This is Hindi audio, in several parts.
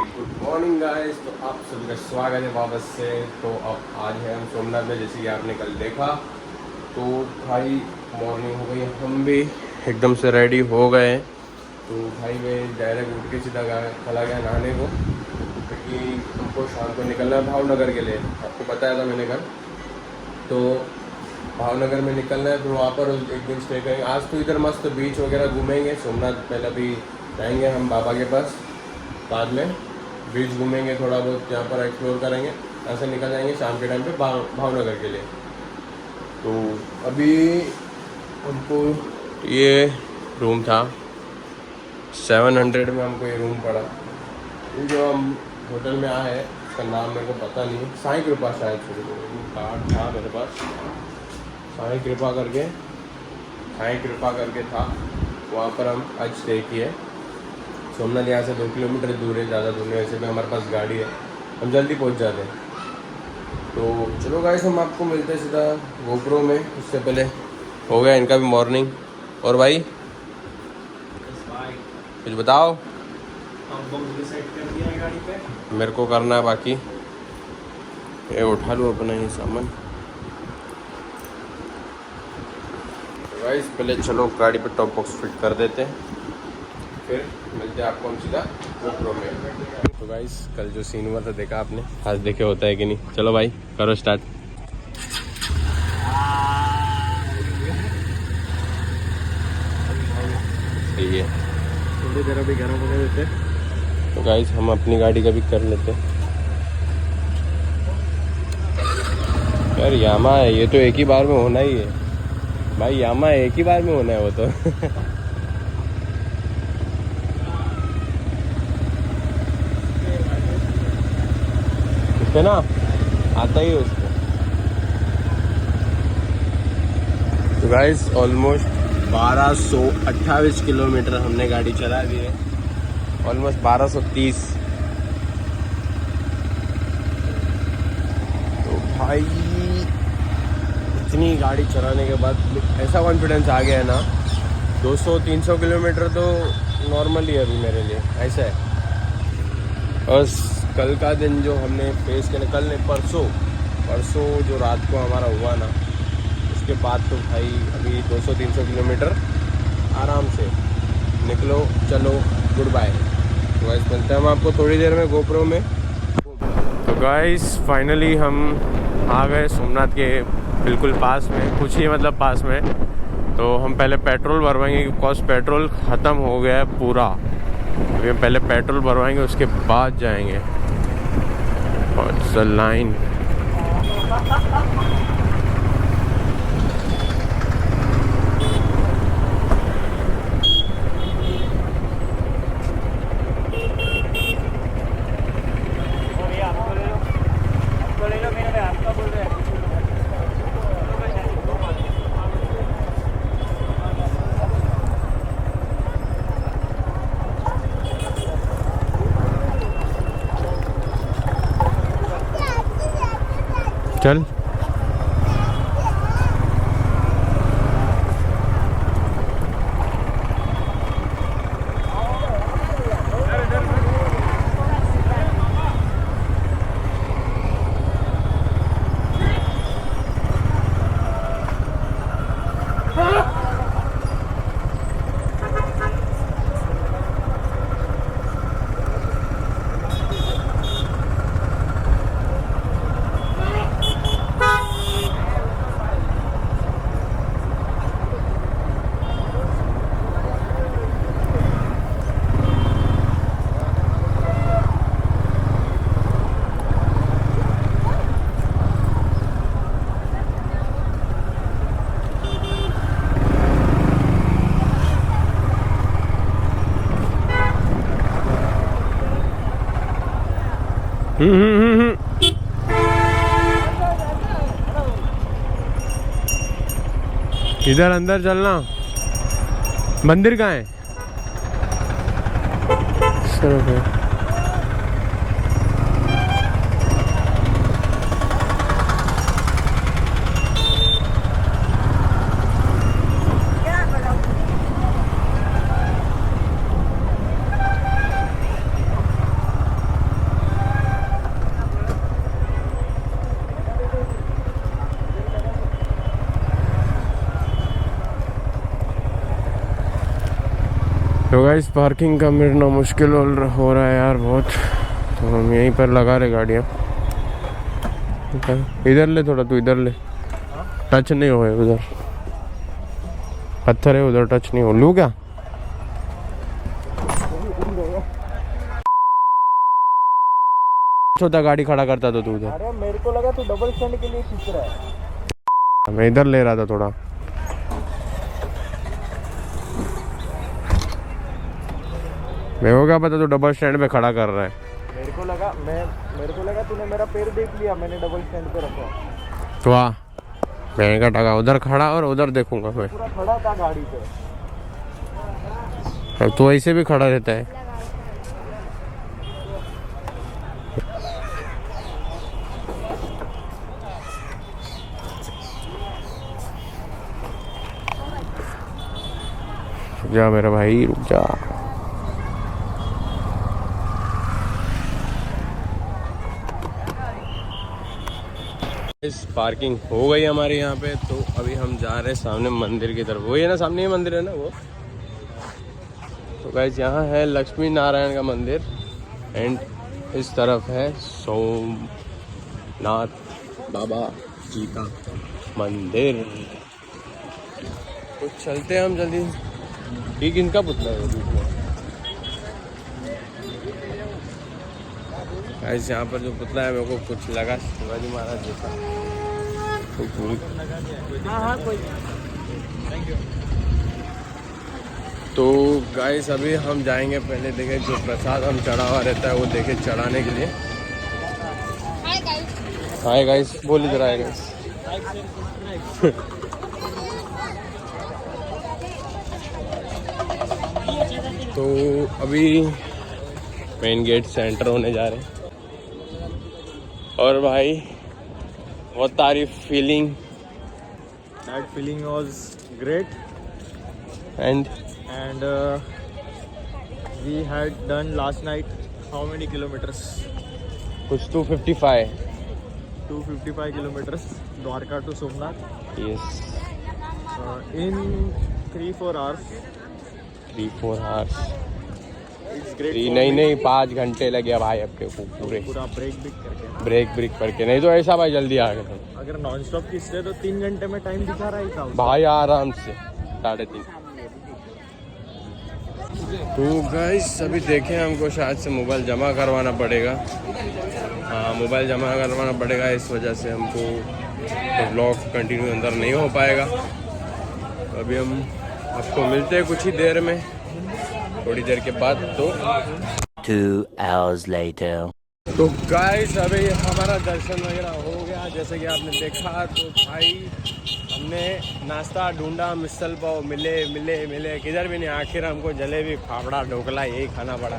Good morning guys. तो आप सभी का स्वागत है वापस से। तो अब आज है हम सोमनाथ में, जैसे कि आपने कल देखा। तो भाई मॉर्निंग हो गई, हम भी एकदम से रेडी हो गए। तो भाई मैं डायरेक्ट उठ के सीधा चला गया नहाने को, क्योंकि हमको शाम को निकलना है भावनगर के लिए। आपको बताया था मैंने कल। तो भावनगर में निकलना है, फिर वहाँ पर एक दिन स्टे करेंगे। आज तो इधर मस्त बीच वगैरह घूमेंगे। सोमनाथ पहले भी जाएंगे हम बाबा के पास, बाद में बीच घूमेंगे, थोड़ा बहुत यहाँ पर एक्सप्लोर करेंगे। ऐसे निकल जाएंगे शाम के टाइम पे भावनगर के लिए। तो अभी हमको ये रूम था 700 में, हमको ये रूम पड़ा। ये जो हम होटल में आए हैं, इसका नाम मेरे को पता नहीं, साईं कृपा शायद से कार्ड था मेरे पास। साईं कृपा करके था, वहाँ पर हम आज स्टे किए। सोमनाथ यहाँ से 2 किलोमीटर दूर है, ज़्यादा दूर नहीं। वैसे भी हमारे पास गाड़ी है, हम जल्दी पहुँच जाते हैं। तो चलो गाइस, हम आपको मिलते हैं सीधा गोप्रो में। उससे पहले हो गया इनका भी मॉर्निंग। और भाई कुछ बताओ। सेट कर दिया है गाड़ी पे, मेरे को करना है बाकी। ये उठा लूँ अपना ही सामान। तो गाइस पहले चलो गाड़ी पे टॉप बॉक्स फिट कर देते हैं, फिर मिलते हैं आपको हम सीधा गोप्रो में। तो गाइस कल जो सीन हुआ था देखा आपने, आज देखे होता है कि नहीं। चलो भाई करो स्टार्ट। सही है। थोड़ी देर अभी गर्म होने देते। तो गाइस हम अपनी गाड़ी का भी कर लेते हैं यार। यामा है ये, तो एक ही बार में होना ही है भाई। यामा एक ही बार में होना है वो तो। उसपे ना आता ही है उसको। तो गाइस ऑलमोस्ट 1228 किलोमीटर हमने गाड़ी चला दी है, ऑलमोस्ट 1230। तो भाई इतनी गाड़ी चलाने के बाद ऐसा कॉन्फिडेंस आ गया है ना। 200-300 किलोमीटर तो नॉर्मल ही है अभी मेरे लिए, ऐसा है। बस कल का दिन जो हमने फेस किया, कल ने परसों जो रात को हमारा हुआ ना, उसके बाद तो भाई अभी 200-300 किलोमीटर आराम से निकलो चलो। Good bye. तो गाइस मिलते हैं हम आपको थोड़ी देर में गोप्रो में। तो गाइस फाइनली हम आ गए सोमनाथ के बिल्कुल पास में, कुछ ही मतलब पास में। तो हम पहले पेट्रोल भरवाएंगे, बिकॉज पेट्रोल ख़त्म हो गया है पूरा। अभी हम पहले पेट्रोल भरवाएंगे, उसके बाद जाएंगे। लाइन चल। इधर अंदर चलना। मंदिर कहाँ है? गाइस पार्किंग का मिलना मुश्किल हो रहा है यार बहुत, तो हम यहीं पर लगा रहे गाड़ियाँ। इधर ले थोड़ा, तू इधर ले, टच नहीं हो उधर, पत्थर है उधर, टच नहीं हो। लूँ क्या? छोटा गाड़ी खड़ा करता तो तू उधर। अरे मेरे को लगा तू डबल स्टैंड के लिए खींच रहा है। मैं इधर ले रहा था थोड़ा। मेरे को क्या पता तू डबल स्टैंड पे खड़ा कर रहा है। मेरे को लगा तूने मेरा पैर देख लिया, मैंने डबल स्टैंड पे रखा। तो मैंने कहा टका उधर खड़ा और उधर देखूंगा मैं। पूरा खड़ा था गाड़ी पे। अब तो ऐसे भी खड़ा रहता है। रुक जा मेरा भाई, रुक जा। इस पार्किंग हो गई हमारे यहाँ पे, तो अभी हम जा रहे हैं सामने मंदिर की तरफ। वही है ना, सामने ही मंदिर है ना वो। तो गाइस यहाँ है लक्ष्मी नारायण का मंदिर एंड इस तरफ है सोमनाथ बाबा जी का मंदिर। तो चलते हैं हम जल्दी। ठीक, इनका पुतला है बीच में। गाइस यहाँ पर जो पुतला है मेरे को कुछ लगा शिवाजी महाराज जैसा। तो गाइस अभी हम जाएंगे, पहले देखें जो प्रसाद हम चढ़ा हुआ रहता है वो देखे चढ़ाने के लिए। हाय गाइस, बोल इधर आए गाइस। तो अभी मेन गेट से एंटर होने जा रहे हैं और भाई बहुत तारीफ feeling. That feeling was great and and we had done last night how many kilometers? कुछ 255। 255 kilometers Dwarka to Somnath yes, in 3-4 hours. 3-4 hours। It's great for नहीं me. नहीं 5 घंटे लगे भाई अपने को पूरे, पूरा ब्रेक करके ना। ब्रेक करके। नहीं तो ऐसा भाई जल्दी आ गए अगर नॉन स्टॉप खींचते तो 3 घंटे में टाइम दिखा रहा ही था उसका। भाई आराम से 3:30। तो गाइस अभी देखें, हमको शायद से मोबाइल जमा करवाना पड़ेगा। हाँ, मोबाइल जमा करवाना पड़ेगा, इस वजह से हमको तो ब्लॉग कंटिन्यू अंदर नहीं हो पाएगा। अभी हम आपको मिलते हैं कुछ ही देर में, थोड़ी देर के बाद। तो 2 hours later. तो गाइस अभी हमारा दर्शन वगैरह हो गया, जैसे कि आपने देखा। तो भाई हमने नाश्ता ढूंढा, मिसल पाव मिले किधर भी नहीं। आखिर हमको जलेबी, फाफड़ा, ढोकला यही खाना पड़ा।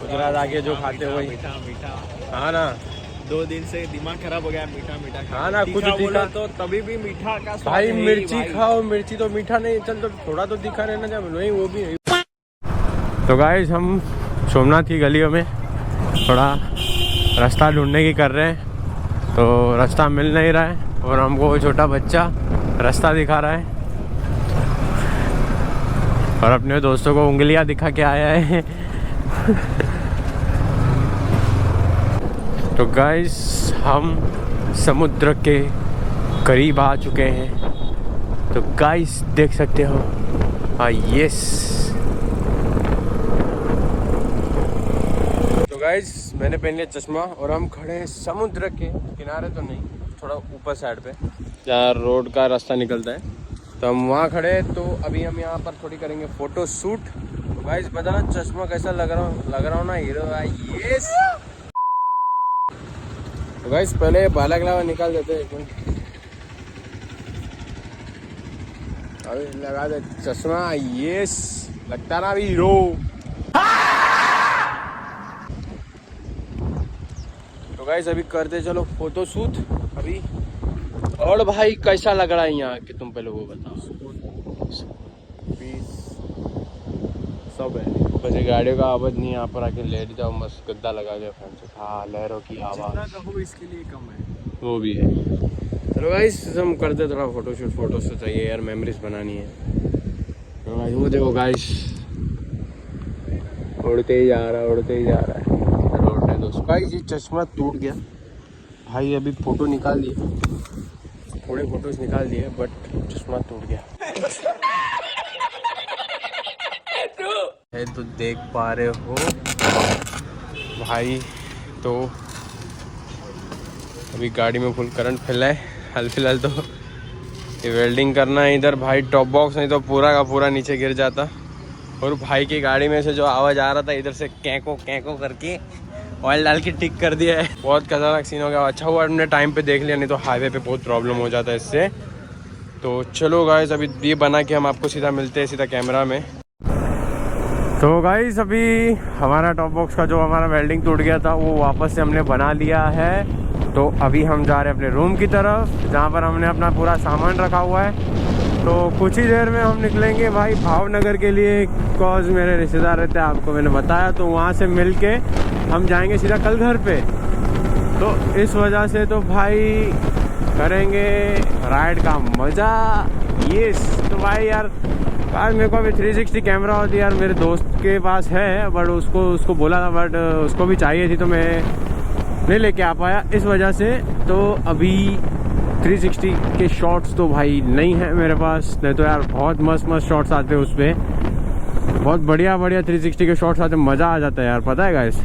गुजरात आके जो खाते वही। मीठा। हाँ ना, 2 दिन से दिमाग खराब हो गया मीठा। हाँ ना, कुछ तीखा तो तभी भी मीठा का स्वाद भाई। है ही मिर्ची भाई। खाओ, मिर्ची तो मीठा नहीं, चल तो थोड़ा तो तीखा रहना चाहिए, नहीं वो भी नहीं। तो गाइस हम सोमनाथ की गलियों में थोड़ा रास्ता ढूंढने की कर रहे हैं, तो रास्ता मिल नहीं रहा है और हमको वो छोटा बच्चा रास्ता दिखा रहा है और अपने दोस्तों को उंगलियां दिखा के आया है। तो गाइस हम समुद्र के करीब आ चुके हैं। तो गाइस देख सकते हो, यस। तो गाइस मैंने पहन लिया चश्मा और हम खड़े हैं समुद्र के किनारे, तो नहीं, थोड़ा ऊपर साइड पे जहाँ रोड का रास्ता निकलता है, तो हम वहाँ खड़े हैं। तो अभी हम यहाँ पर थोड़ी करेंगे फोटो शूट। तो गाइस बताना चश्मा कैसा लग रहा हूँ ना, हीरो भाई। यस। तो गाइस पहले बालाकलावा निकाल देते हैं एक मिनट। अभी लगा दे चश्मा। यस, लगता ना अभी हीरो। तो गाइस अभी करते चलो फोटो शूट अभी। और भाई कैसा लग रहा है यहाँ कि तुम पहले वो बताओ। सब है, बस ये गाड़ियों का आवाज नहीं, यहाँ पर आके लेट जाओ मस्त गद्दा लगा के फैन से। हाँ, लहरों की आवाज कहो इसके लिए कम है। वो भी है। चलो गाइस हम करते थोड़ा फोटो शूट चाहिए यार, मेमोरीज बनानी है। तो गाइस वो देखो गाइस, उड़ते ही जा रहा है। चलो उड़ने दो। भाई ये चश्मा टूट गया भाई, अभी फ़ोटो निकाल लिए, थोड़े फोटोज निकाल लिए, बट चश्मा टूट गया है। तो देख पा रहे हो भाई, तो अभी गाड़ी में फुल करंट फैला है हाल फिलहाल। तो ये वेल्डिंग करना है इधर भाई, टॉप बॉक्स नहीं तो पूरा का पूरा नीचे गिर जाता। और भाई की गाड़ी में से जो आवाज़ आ रहा था इधर से कैंको कैंको करके ऑयल डाल के ठीक कर दिया है। बहुत खतरनाक सीन हो गया। अच्छा हुआ हमने टाइम पे देख लिया, नहीं तो हाईवे पे बहुत प्रॉब्लम हो जाता है इससे। तो चलो गाइस, अभी ये बना के हम आपको सीधा मिलते हैं सीधा कैमरा में। तो गाइस अभी हमारा टॉप बॉक्स का जो हमारा वेल्डिंग टूट गया था वो वापस से हमने बना लिया है। तो अभी हम जा रहे हैं अपने रूम की तरफ, जहाँ पर हमने अपना पूरा सामान रखा हुआ है। तो कुछ ही देर में हम निकलेंगे भाई भावनगर के लिए, बिकॉज मेरे रिश्तेदार रहते हैं, आपको मैंने बताया। तो वहाँ से मिल के हम जाएंगे सीधा कल घर पे। तो इस वजह से तो भाई करेंगे राइड का मज़ा। ये तो भाई यार मेरे को अभी 360 कैमरा होती यार मेरे दोस्त के पास है, बट उसको बोला था, बट उसको भी चाहिए थी तो मैं नहीं लेके आ पाया इस वजह से। तो अभी 360 के शॉट्स तो भाई नहीं है मेरे पास, नहीं तो यार बहुत मस्त मस्त शॉट्स आते हैं उस पर, बहुत बढ़िया 360 के शॉट्स आते, मज़ा आ जाता है यार, पता है गाइस।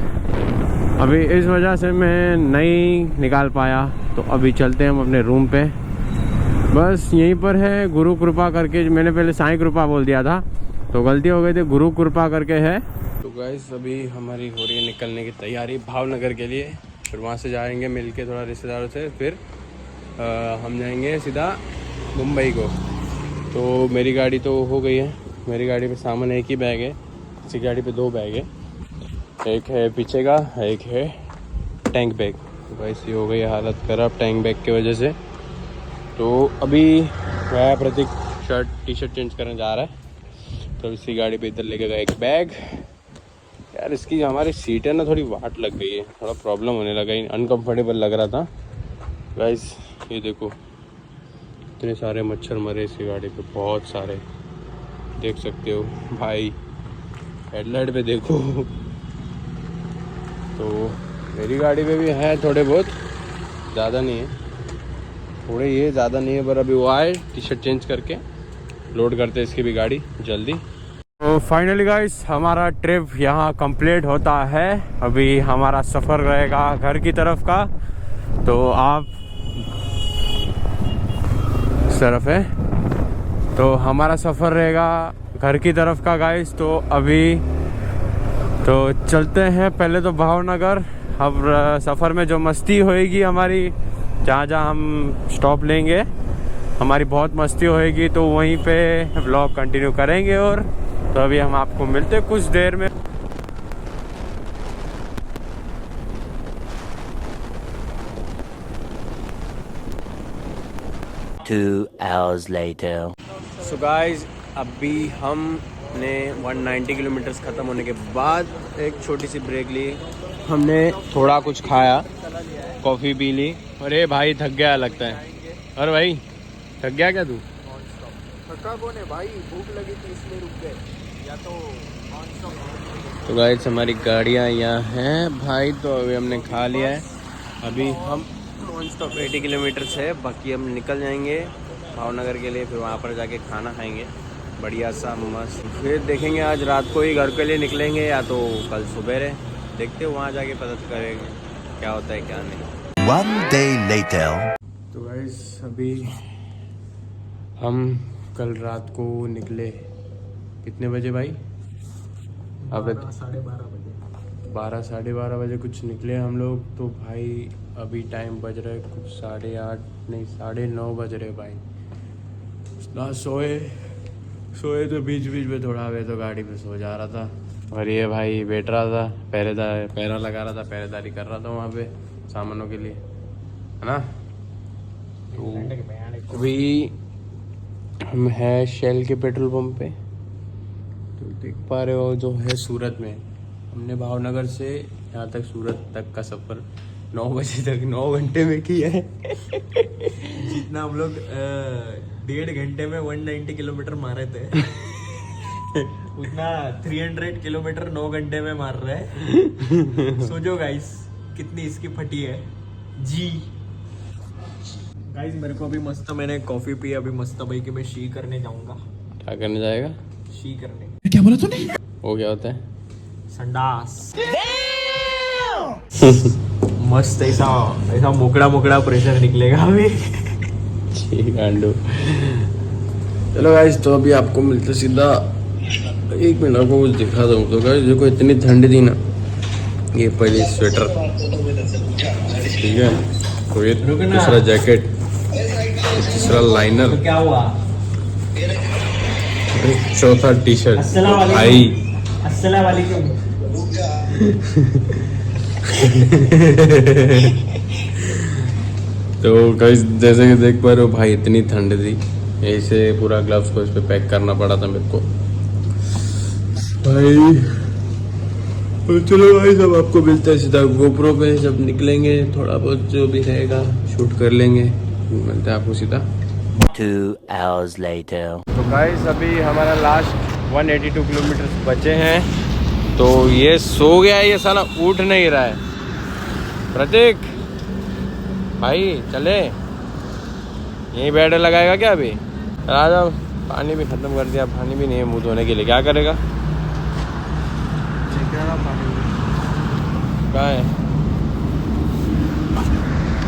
अभी इस वजह से मैं नहीं निकाल पाया। तो अभी चलते हैं हम अपने रूम पे, बस यहीं पर है गुरु कृपा करके। मैंने पहले साईं कृपा बोल दिया था तो गलती हो गई थी, गुरु कृपा करके है। तो गाइस अभी हमारी हो रही है निकलने की तैयारी भावनगर के लिए। फिर वहाँ से जाएंगे मिल के थोड़ा रिश्तेदारों से, फिर हम जाएंगे सीधा मुंबई को। तो मेरी गाड़ी तो हो गई है, मेरी गाड़ी पे सामान एक ही बैग है, किसी गाड़ी पे 2 बैग है, एक है पीछे का, एक है टैंक बैग। तो भाई ये हो गई हालत खराब टैंक बैग की वजह से। तो अभी वह प्रतीक टी शर्ट चेंज करने जा रहा है, तो इसी गाड़ी पे इधर लेके गया एक बैग। यार इसकी हमारी सीट है ना थोड़ी वाट लग गई है, थोड़ा प्रॉब्लम होने लगा, अनकम्फर्टेबल लग रहा था गाइस। ये देखो इतने सारे मच्छर मरे इसकी गाड़ी पे, बहुत सारे देख सकते हो भाई, हेडलाइट पे देखो। तो मेरी गाड़ी पे भी है थोड़े बहुत, ज़्यादा नहीं है, थोड़े ये ज़्यादा नहीं है, पर अभी वो आए टी शर्ट चेंज करके लोड करते इसकी भी गाड़ी जल्दी। तो फाइनली गाइस हमारा ट्रिप यहाँ कंप्लीट होता है। अभी हमारा सफ़र रहेगा घर की तरफ का, तो आप इस तरफ है, तो हमारा सफ़र रहेगा घर की तरफ का गाइस। तो अभी तो चलते हैं पहले तो भावनगर। अब सफ़र में जो मस्ती होएगी हमारी, जहाँ जहाँ हम स्टॉप लेंगे हमारी बहुत मस्ती होएगी, तो वहीं पे व्लॉग कंटिन्यू करेंगे। और तो अभी हम आपको मिलते हैं कुछ देर में। Two hours later. So guys अभी हमने 190 किलोमीटर्स ख़त्म होने के बाद एक छोटी सी ब्रेक ली, हमने थोड़ा कुछ खाया, कॉफ़ी पी ली। अरे भाई थक गया लगता है। अरे भाई थक गया क्या तू? थका कौन है भाई, भूख लगी थी इसलिए रुक गए, या तो गाइस हमारी गाड़ियाँ यहाँ हैं भाई। तो अभी हमने खा लिया है, अभी हम नॉन स्टॉप 80 किलोमीटर है, बाकी हम निकल जाएंगे भावनगर के लिए, फिर वहाँ पर जाके खाना खाएंगे बढ़िया सा मस्त। फिर देखेंगे आज रात को ही घर के लिए निकलेंगे या तो कल सुबह देखते हो, वहाँ जाके पता करेंगे क्या होता है क्या नहीं। One day later. तो गाइस अभी हम कल रात को निकले, कितने बजे भाई? अब 12:30 बजे, 12 साढ़े 12 बजे कुछ निकले हम लोग। तो भाई अभी टाइम बज रहा है कुछ 8:30 नहीं 9:30 बज रहे भाई। ना सोए तो बीच बीच में थोड़ा वे तो गाड़ी पे सो जा रहा था, और ये भाई बैठ रहा था, पैरा लगा रहा था, पहरेदारी कर रहा था वहाँ पे सामानों के लिए, है ना। तो अभी हम है शेल के पेट्रोल पंप पे, तो देख पा रहे हो जो है सूरत में। हमने भावनगर से यहाँ तक सूरत तक का सफ़र 9 बजे तक 9 घंटे में किया है। जितना हम लोग 1.5 घंटे में 190 किलोमीटर मारे थे। उतना 300 किलोमीटर 9 घंटे में मार रहा है। सोचो गाइस कितनी इसकी फटी है जी। गाइस मेरे को अभी मस्त, मैंने कॉफी पी, अभी मस्त भाई कि मैं शी करने जाऊंगा। क्या करने जाएगा? शी करने। क्या बोला तूने? वो क्या होता है? संडास। मस्त ऐसा मोकड़ा प्रेशर निकलेगा अभी। ठीक आंडू। चलो गाइस, तो अभी आपको मिलते सीधा, एक मिनट आपको कुछ दिखा दूँ। तो गाइस देखो, इतनी ठंड थी ना, ये पहले स्वेटर, ठीक है, तो ये दूसरा जैकेट, तीसरा लाइनर, तो क्या हुआ? चौथा टी शर्ट। अस्सलाम वालेकुम। भाई अस्सलाम वालेकुम। तो गाइस जैसे कि देख पा रहे हो भाई, इतनी ठंड थी, ऐसे पूरा ग्लव्स को इस पे पैक करना पड़ा था मेरे को भाई। तो चलो भाई, सब आपको मिलता है सीधा गोप्रो पे, जब निकलेंगे थोड़ा बहुत जो भी रहेगा शूट कर लेंगे। मिलते हैं आपको सीधा 2 hours later. तो गाइस अभी हमारा लास्ट 182 किलोमीटर बचे हैं। तो ये सो गया है, ये साला उठ नहीं रहा है। प्रतीक भाई चले, यहीं बैठ लगाएगा क्या अभी? आ जाओ, पानी भी ख़त्म कर दिया, पानी भी नहीं है मुँह धोने के लिए, क्या करेगा? कहाँ है?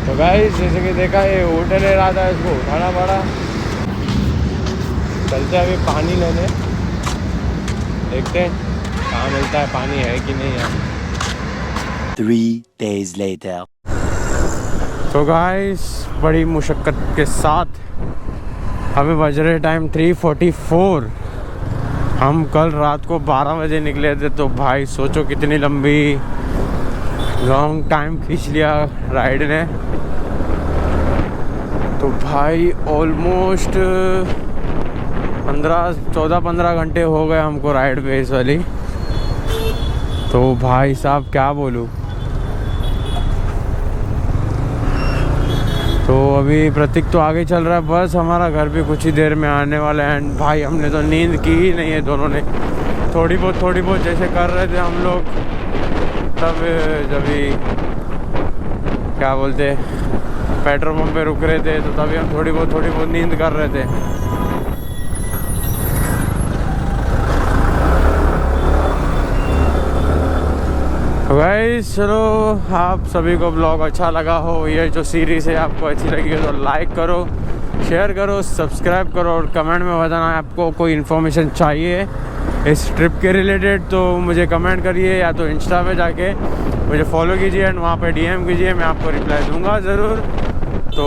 तो गाइस जैसे कि देखा, ये उठ नहीं रहा था, इसको उठाना पड़ा। चलते अभी पानी लेने, देखते हैं कहाँ मिलता है पानी, है कि नहीं है। 3 days later. तो गाइस बड़ी मुशक्क़त के साथ हमें बज रहे टाइम 3:44। हम कल रात को 12 बजे निकले थे, तो भाई सोचो कितनी लंबी लॉन्ग टाइम खींच लिया राइड ने। तो भाई ऑलमोस्ट 14-15 घंटे हो गए हमको राइड पे इस वाली। तो भाई साहब क्या बोलूँ। तो अभी प्रतीक तो आगे चल रहा है, बस हमारा घर भी कुछ ही देर में आने वाला है। एंड भाई हमने तो नींद की ही नहीं है दोनों ने, थोड़ी बहुत जैसे कर रहे थे हम लोग तब, जब भी क्या बोलते पेट्रोल पंप पे रुक रहे थे, तो तभी हम थोड़ी बहुत नींद कर रहे थे। गाइस चलो, आप सभी को ब्लॉग अच्छा लगा हो, ये जो सीरीज़ है आपको अच्छी लगी हो, तो लाइक करो, शेयर करो, सब्सक्राइब करो, और कमेंट में बताना आपको कोई इन्फॉर्मेशन चाहिए इस ट्रिप के रिलेटेड, तो मुझे कमेंट करिए, या तो इंस्टा पे जाके मुझे फॉलो कीजिए एंड वहाँ पे DM कीजिए, मैं आपको रिप्लाई दूंगा ज़रूर। तो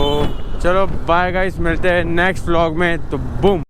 चलो बाय गाइस, मिलते हैं नेक्स्ट व्लॉग में। तो बूम।